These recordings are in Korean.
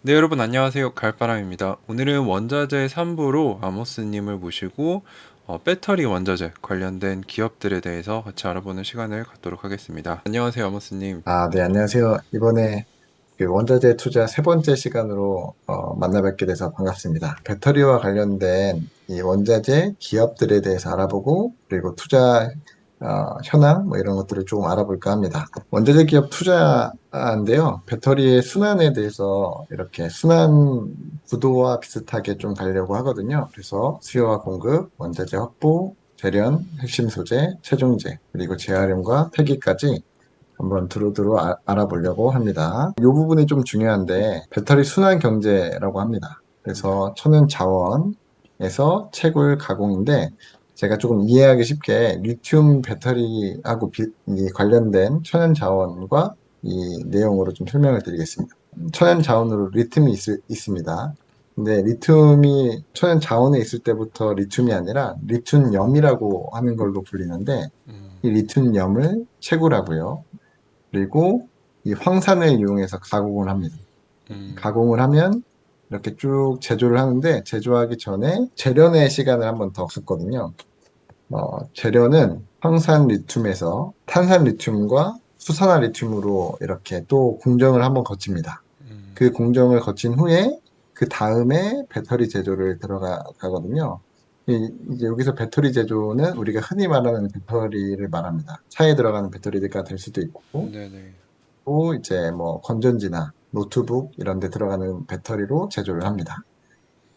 네, 여러분 안녕하세요. 갈바람입니다. 오늘은 원자재 3부로 아모스님을 모시고 배터리 원자재 관련된 기업들에 대해서 같이 알아보는 시간을 갖도록 하겠습니다. 안녕하세요, 아모스님. 네, 안녕하세요. 이번에 그 원자재 투자 세 번째 시간으로 만나 뵙게 돼서 반갑습니다. 배터리와 관련된 이 원자재 기업들에 대해서 알아보고 그리고 투자 현황 뭐 이런 것들을 조금 알아볼까 합니다. 원자재 기업 투자인데요. 배터리의 순환에 대해서 이렇게 순환 구도와 비슷하게 좀 가려고 하거든요. 그래서 수요와 공급, 원자재 확보, 재련, 핵심 소재, 최종재, 그리고 재활용과 폐기까지 한번 두루두루 알아보려고 합니다. 이 부분이 좀 중요한데 배터리 순환 경제라고 합니다. 네. 그래서 천연 자원에서 채굴 가공인데 제가 조금 이해하기 쉽게 리튬 배터리하고 이 관련된 천연 자원과 이 내용으로 좀 설명을 드리겠습니다. 천연 자원으로 리튬이 있습니다. 근데 리튬이 천연 자원에 있을 때부터 리튬이 아니라 리튬염이라고 하는 걸로 불리는데 음, 이 리튬염을 채굴하고요. 그리고 이 황산을 이용해서 가공을 합니다. 음, 가공을 하면 이렇게 쭉 제조를 하는데 제조하기 전에 재련의 시간을 한번 더 갖거든요. 재련은 황산 리튬에서 탄산 리튬과 수산화 리튬으로 이렇게 또 공정을 한번 거칩니다. 음, 그 공정을 거친 후에 그 다음에 배터리 제조를 들어가거든요. 이제 여기서 배터리 제조는 우리가 흔히 말하는 배터리를 말합니다. 차에 들어가는 배터리가 될 수도 있고 네네. 또 이제 뭐 건전지나 노트북 이런 데 들어가는 배터리로 제조를 합니다.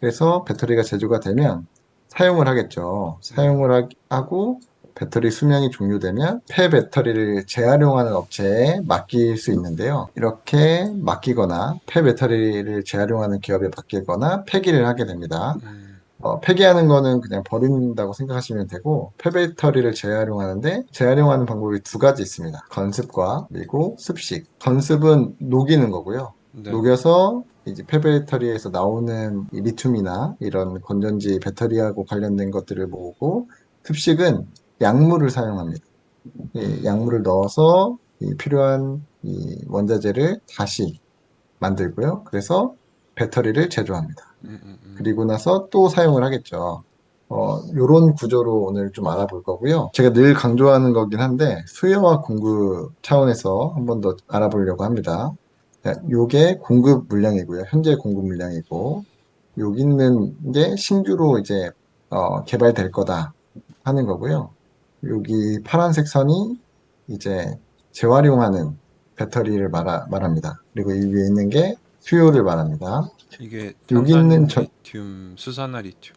그래서 배터리가 제조가 되면 사용을 하겠죠. 네. 하고 배터리 수명이 종료되면 폐배터리를 재활용하는 업체에 맡길 수 있는데요. 이렇게 맡기거나 폐배터리를 재활용하는 기업에 맡기거나 폐기를 하게 됩니다. 음, 폐기하는 거는 그냥 버린다고 생각하시면 되고, 폐배터리를 재활용하는데, 재활용하는 방법이 두 가지 있습니다. 건습과, 그리고 습식. 건습은 녹이는 거고요. 네네. 녹여서 이제 폐배터리에서 나오는 이 리튬이나 이런 건전지 배터리하고 관련된 것들을 모으고, 습식은 약물을 사용합니다. 이 음, 약물을 넣어서 이 필요한 이 원자재를 다시 만들고요. 그래서 배터리를 제조합니다. 음, 음, 음. 그리고 나서 또 사용을 하겠죠. 요런 구조로 오늘 좀 알아볼 거고요. 제가 늘 강조하는 거긴 한데, 수요와 공급 차원에서 한 번 더 알아보려고 합니다. 자, 요게 공급 물량이고요. 현재 공급 물량이고, 여기 있는 게 신규로 이제, 개발될 거다 하는 거고요. 여기 파란색 선이 이제 재활용하는 배터리를 말합니다. 그리고 이 위에 있는 게 수요를 말합니다. 이게 여기 있는 탄산 리튬, 수산화 리튬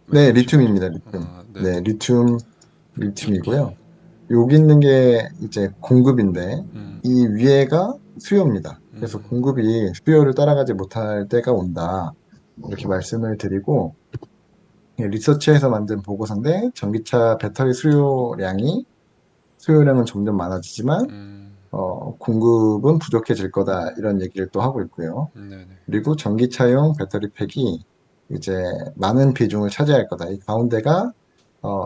네, 말씀하신 거죠? 리튬입니다, 리튬. 아, 네네. 네, 리튬이고요. 여기 있는 게 이제 공급인데, 음, 이 위에가 수요입니다. 그래서 음, 공급이 수요를 따라가지 못할 때가 온다. 이렇게 말씀을 드리고, 리서치에서 만든 보고서인데, 전기차 배터리 수요량은 점점 많아지지만, 음, 공급은 부족해질 거다. 이런 얘기를 또 하고 있고요. 네네. 그리고 전기차용 배터리 팩이 이제 많은 비중을 차지할 거다. 이 가운데가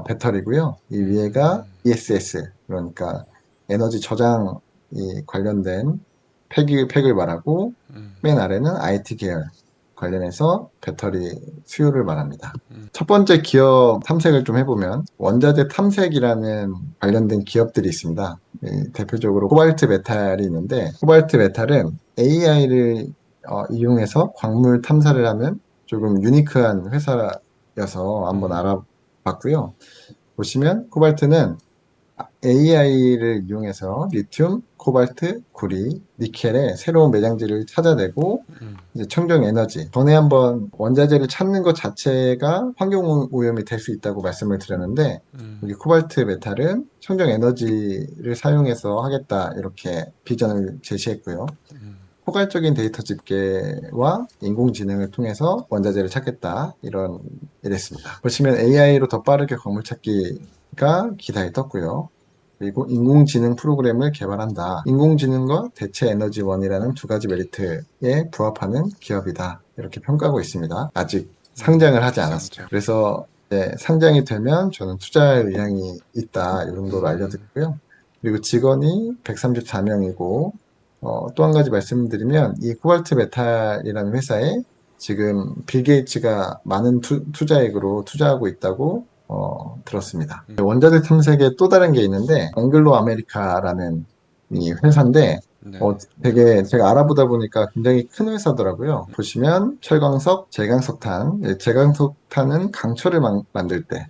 배터리고요. 이 위에가 음, ESS, 그러니까 에너지 저장이 관련된 팩을 말하고, 음, 맨 아래는 IT 계열 관련해서 배터리 수요를 말합니다. 음, 첫 번째 기업 탐색을 좀 해보면, 원자재 탐색이라는 관련된 기업들이 있습니다. 대표적으로 코발트 메탈이 있는데, 코발트 메탈은 AI를 이용해서 광물 탐사를 하는 조금 유니크한 회사여서 한번 음, 알아봤고요. 보시면 코발트는 AI를 이용해서 리튬, 코발트, 구리, 니켈의 새로운 매장지를 찾아내고 음, 이제 청정 에너지. 전에 한번 원자재를 찾는 것 자체가 환경 오염이 될 수 있다고 말씀을 드렸는데 음, 여기 코발트 메탈은 청정 에너지를 사용해서 하겠다 이렇게 비전을 제시했고요. 음, 포괄적인 데이터 집계와 인공지능을 통해서 원자재를 찾겠다. 이랬습니다. 보시면 AI로 더 빠르게 광물 찾기가 기사에 떴고요. 그리고 인공지능 프로그램을 개발한다. 인공지능과 대체 에너지원이라는 두 가지 메리트에 부합하는 기업이다. 이렇게 평가하고 있습니다. 아직 상장을 하지 않았어요. 쌍장. 그래서 상장이 되면 저는 투자할 의향이 있다. 이 정도로 음, 알려드리고요. 그리고 직원이 134명이고 또 한 가지 말씀드리면 이 코발트 메탈이라는 회사에 지금 빌 게이츠가 많은 투자액으로 투자하고 있다고 들었습니다. 원자재 탐색에 또 다른 게 있는데 앵글로 아메리카라는 이 회사인데 네네. 되게 제가 알아보다 보니까 굉장히 큰 회사더라고요. 보시면 철광석, 제강석탄, 제강석탄은 강철을 만들 때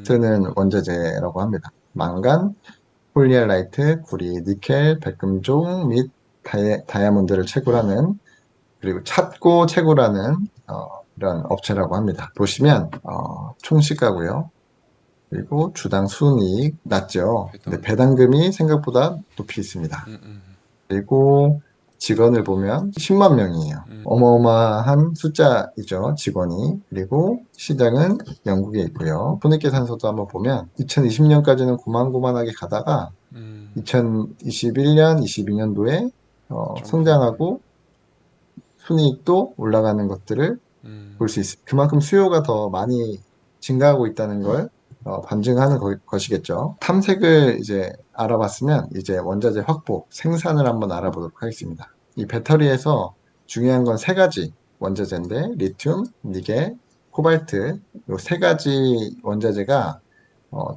쓰는 원자재라고 합니다. 망간, 폴리알라이트, 구리, 니켈, 백금종 및 다이아몬드를 채굴하는 그리고 찹고 채굴하는 이런 업체라고 합니다. 보시면 총시가고요. 그리고 주당 순이익 낮죠. 근데 배당. 배당금이 생각보다 높이 있습니다. 음, 음, 그리고 직원을 보면 10만 명이에요. 음, 어마어마한 숫자이죠, 직원이. 그리고 시장은 영국에 있고요. 손익계산서도 한번 보면 2020년까지는 고만고만하게 가다가 음. 2021년, 22년도에 점프했군요. 성장하고 순이익도 올라가는 것들을 볼 음, 수 있습니다. 그만큼 수요가 더 많이 증가하고 있다는 걸 반증하는 것이겠죠. 탐색을 이제 알아봤으면 이제 원자재 확보, 생산을 한번 알아보도록 하겠습니다. 이 배터리에서 중요한 건 세 가지 원자재인데 리튬, 니켈, 코발트 이 세 가지 원자재가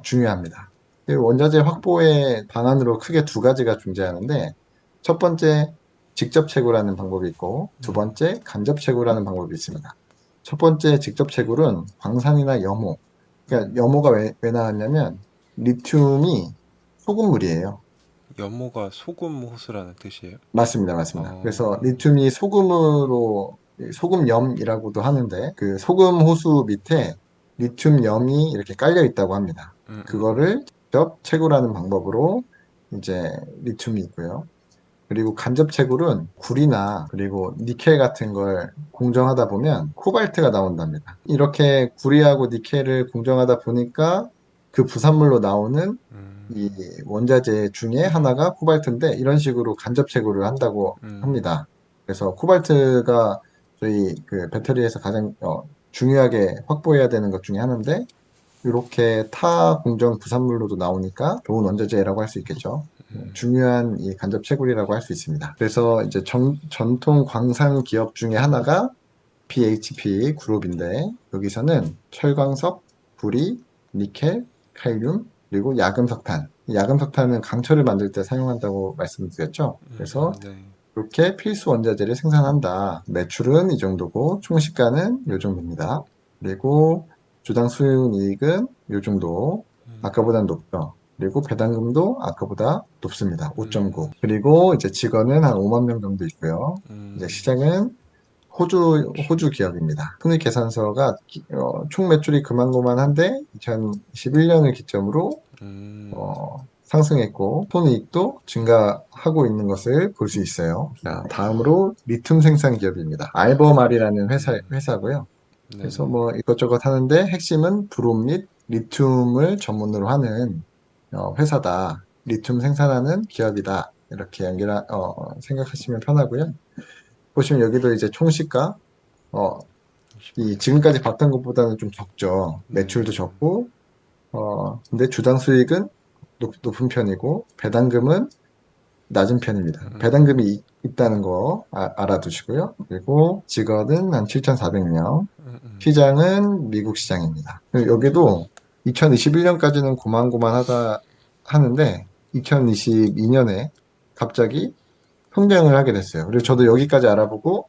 중요합니다. 이 원자재 확보의 방안으로 크게 두 가지가 존재하는데 첫 번째 직접 채굴하는 방법이 있고 두 번째 간접 채굴하는 방법이 있습니다. 첫 번째 직접 채굴은 광산이나 염호. 그러니까 염호가 왜 나왔냐면 리튬이 소금물이에요. 연모가 소금 호수라는 뜻이에요? 맞습니다, 맞습니다. 그래서 어, 리튬이 소금으로 소금염이라고도 하는데 그 소금 호수 밑에 리튬염이 이렇게 깔려 있다고 합니다. 음, 음, 그거를 직접 채굴하는 방법으로 이제 리튬이 있고요. 그리고 간접 채굴은 구리나 그리고 니켈 같은 걸 공정하다 보면 코발트가 나온답니다. 이렇게 구리하고 니켈을 공정하다 보니까 그 부산물로 나오는 이 원자재 중에 하나가 코발트인데 이런 식으로 간접 채굴을 한다고 음, 합니다. 그래서 코발트가 저희 그 배터리에서 가장 중요하게 확보해야 되는 것 중에 하나인데 이렇게 타 공정 부산물로도 나오니까 좋은 원자재라고 할 수 있겠죠. 중요한 이 간접 채굴이라고 할 수 있습니다. 그래서 이제 전통 광산 기업 중에 하나가 BHP 그룹인데 여기서는 철광석, 구리, 니켈, 칼륨, 그리고 야금석탄. 이 야금석탄은 강철을 만들 때 사용한다고 말씀드렸죠. 그래서 네. 이렇게 필수 원자재를 생산한다. 매출은 이 정도고 총시가는 이 정도입니다. 그리고 주당 수익은 이 정도. 아까보다는 높죠. 그리고 배당금도 아까보다 높습니다. 5.9. 그리고 이제 직원은 한 5만 명 정도 있고요. 이제 시장은 호주 기업입니다. 손익계산서가 총 매출이 그만고만한데 2021년을 기점으로 상승했고 손이익도 증가하고 있는 것을 볼 수 있어요. 자, 다음으로 리튬 생산 기업입니다. 알버말이라는 회사고요. 그래서 네네. 뭐 이것저것 하는데 핵심은 브롬 및 리튬을 전문으로 하는 회사다. 리튬 생산하는 기업이다. 이렇게 생각하시면 편하고요. 보시면 여기도 이제 총시가 어, 이 지금까지 봤던 것보다는 좀 적죠. 매출도 네. 적고 근데 주당 수익은 높은 편이고 배당금은 낮은 편입니다. 배당금이 있다는 거 알아두시고요. 그리고 직원은 한 7,400명, 시장은 미국 시장입니다. 그리고 여기도 2021년까지는 고만고만하다 하는데 2022년에 갑자기 흥행을 하게 됐어요. 그리고 저도 여기까지 알아보고,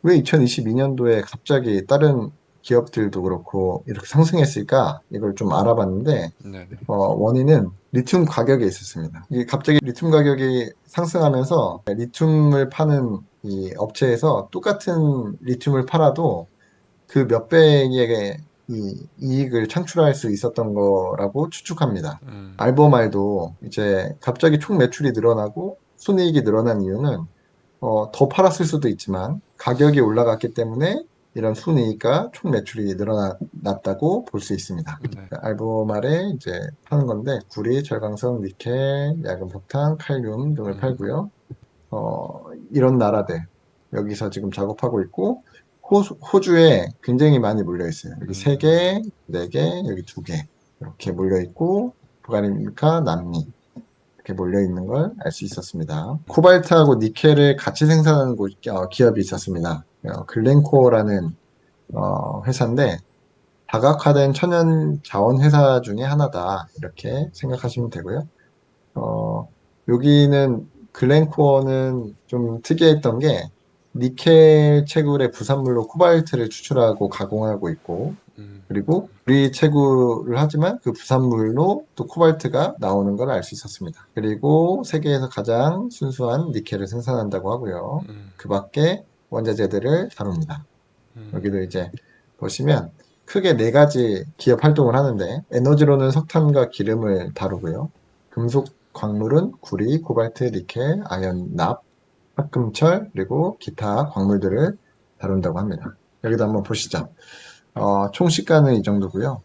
왜 2022년도에 갑자기 다른 기업들도 그렇고 이렇게 상승했을까? 이걸 좀 알아봤는데, 네네. 원인은 리튬 가격에 있었습니다. 이게 갑자기 리튬 가격이 상승하면서 리튬을 파는 이 업체에서 똑같은 리튬을 팔아도 그 몇 배의 이 이익을 창출할 수 있었던 거라고 추측합니다. 알버말도 이제 갑자기 총 매출이 늘어나고 순이익이 늘어난 이유는 더 팔았을 수도 있지만 가격이 올라갔기 때문에 이런 순이익과 총 매출이 늘어났다고 볼 수 있습니다. 네. 알보말에 이제 파는 건데 구리, 절강성, 니켈, 야금석탄, 칼륨 등을 팔고요. 이런 나라들 여기서 지금 작업하고 있고 호주에 굉장히 많이 몰려 있어요. 여기 세 개, 네 개, 여기 두 개 이렇게 몰려 있고 북아메리카, 남미 이렇게 몰려 있는 걸 알 수 있었습니다. 코발트하고 니켈을 같이 생산하는 기업이 있었습니다. 글렌코어라는 회사인데 다각화된 천연 자원 회사 중에 하나다 이렇게 생각하시면 되고요. 어, 여기는 글렌코어는 좀 특이했던 게 니켈 채굴의 부산물로 코발트를 추출하고 가공하고 있고 그리고 우리 채굴을 하지만 그 부산물로 또 코발트가 나오는 걸 알 수 있었습니다. 그리고 세계에서 가장 순수한 니켈을 생산한다고 하고요. 그 밖에 원자재들을 다룹니다. 여기도 이제 보시면 크게 네 가지 기업 활동을 하는데 에너지로는 석탄과 기름을 다루고요. 금속 광물은 구리, 코발트, 니켈, 아연, 납, 합금철, 그리고 기타 광물들을 다룬다고 합니다. 여기도 한번 보시죠. 총 시가는 이 정도고요.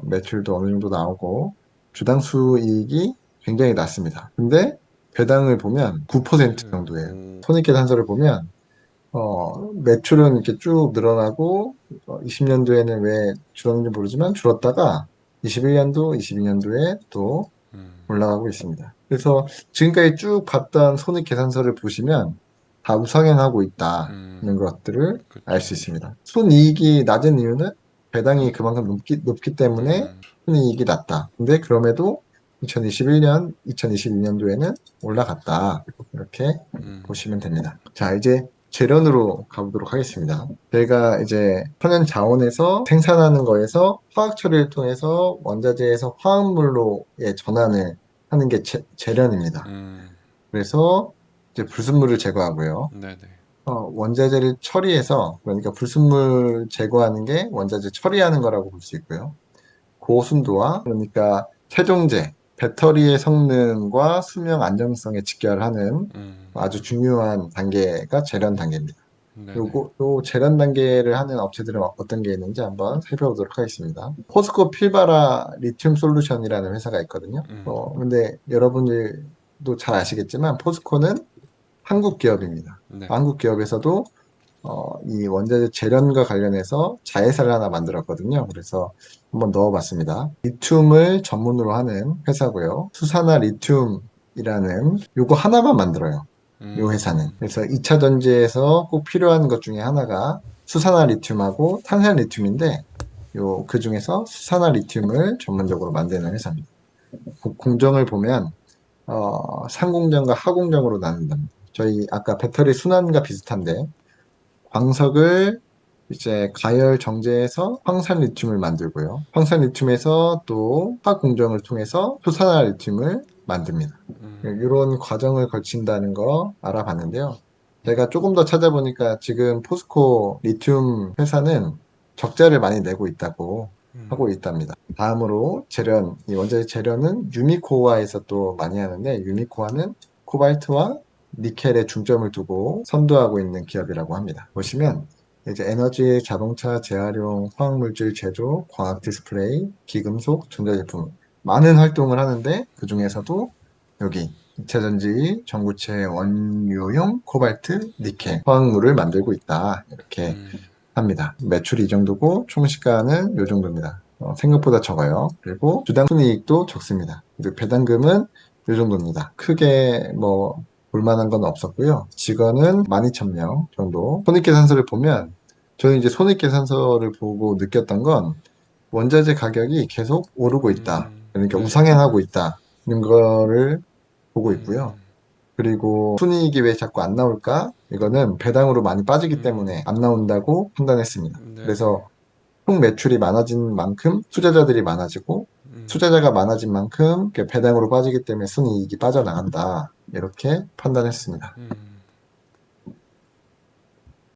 매출도 어느 정도 나오고 주당 수익이 굉장히 낮습니다. 근데 배당을 보면 9% 정도예요. 손익계산서를 보면 매출은 이렇게 쭉 늘어나고 20년도에는 왜 줄었는지 모르지만 줄었다가 21년도, 22년도에 또 올라가고 있습니다. 그래서 지금까지 쭉 봤던 손익계산서를 보시면 다 우상향하고 있다는 것들을 알 수 있습니다. 순이익이 낮은 이유는 배당이 그만큼 높기 때문에 순이익이 낮다. 근데 그럼에도 2021년, 2022년도에는 올라갔다. 이렇게 보시면 됩니다. 자, 이제 재련으로 가보도록 하겠습니다. 저희가 이제 천연 자원에서 생산하는 거에서 화학 처리를 통해서 원자재에서 화합물로의 전환을 하는 게 재련입니다. 그래서 이제 불순물을 제거하고요. 네네. 원자재를 처리해서 그러니까 불순물 제거하는 게 원자재 처리하는 거라고 볼 수 있고요. 고순도와 그러니까 세종제, 배터리의 성능과 수명 안정성에 직결하는 아주 중요한 단계가 재련 단계입니다. 네네. 요 재련 단계를 하는 업체들은 어떤 게 있는지 한번 살펴보도록 하겠습니다. 포스코 필바라 리튬 솔루션이라는 회사가 있거든요. 근데 여러분들도 잘 아시겠지만 포스코는 한국 기업입니다. 네. 한국 기업에서도 이 원자재 재련과 관련해서 자회사를 하나 만들었거든요. 그래서 한번 넣어봤습니다. 리튬을 전문으로 하는 회사고요. 수산화 리튬이라는 요거 하나만 만들어요. 요 회사는. 그래서 2차 전지에서 꼭 필요한 것 중에 하나가 수산화 리튬하고 탄산 리튬인데 그 중에서 수산화 리튬을 전문적으로 만드는 회사입니다. 공정을 보면 상공정과 하공정으로 나눈답니다. 저희 아까 배터리 순환과 비슷한데 광석을 이제 가열 정제해서 황산 리튬을 만들고요. 황산 리튬에서 또 화학 공정을 통해서 수산화 리튬을 만듭니다. 이런 과정을 거친다는 거 알아봤는데요. 제가 조금 더 찾아보니까 지금 포스코 리튬 회사는 적자를 많이 내고 있다고 하고 있답니다. 다음으로 재련, 이 원자재 재련은 유미코아에서 또 많이 하는데 유미코아는 코발트와 니켈에 중점을 두고 선도하고 있는 기업이라고 합니다. 보시면 이제 에너지, 자동차, 재활용, 화학물질 제조, 광학 디스플레이, 기금속, 전자제품 많은 활동을 하는데 그 중에서도 여기 2차전지, 전구체, 원료용, 코발트, 니켈 화학물을 만들고 있다 이렇게 합니다. 매출이 이 정도고 총 시가는 이 정도입니다. 생각보다 적어요. 그리고 주당 순이익도 적습니다. 그리고 배당금은 이 정도입니다. 크게 뭐 볼만한 건 없었고요. 직원은 12,000명 정도. 손익계산서를 보면 저는 이제 손익계산서를 보고 느꼈던 건 원자재 가격이 계속 오르고 있다. 그러니까 네. 우상향하고 있다. 이런 거를 보고 있고요. 그리고 순이익이 왜 자꾸 안 나올까? 이거는 배당으로 많이 빠지기 때문에 안 나온다고 판단했습니다. 네. 그래서 총 매출이 많아진 만큼 투자자들이 많아지고 투자자가 많아진 만큼 배당으로 빠지기 때문에 순이익이 빠져나간다. 이렇게 판단했습니다.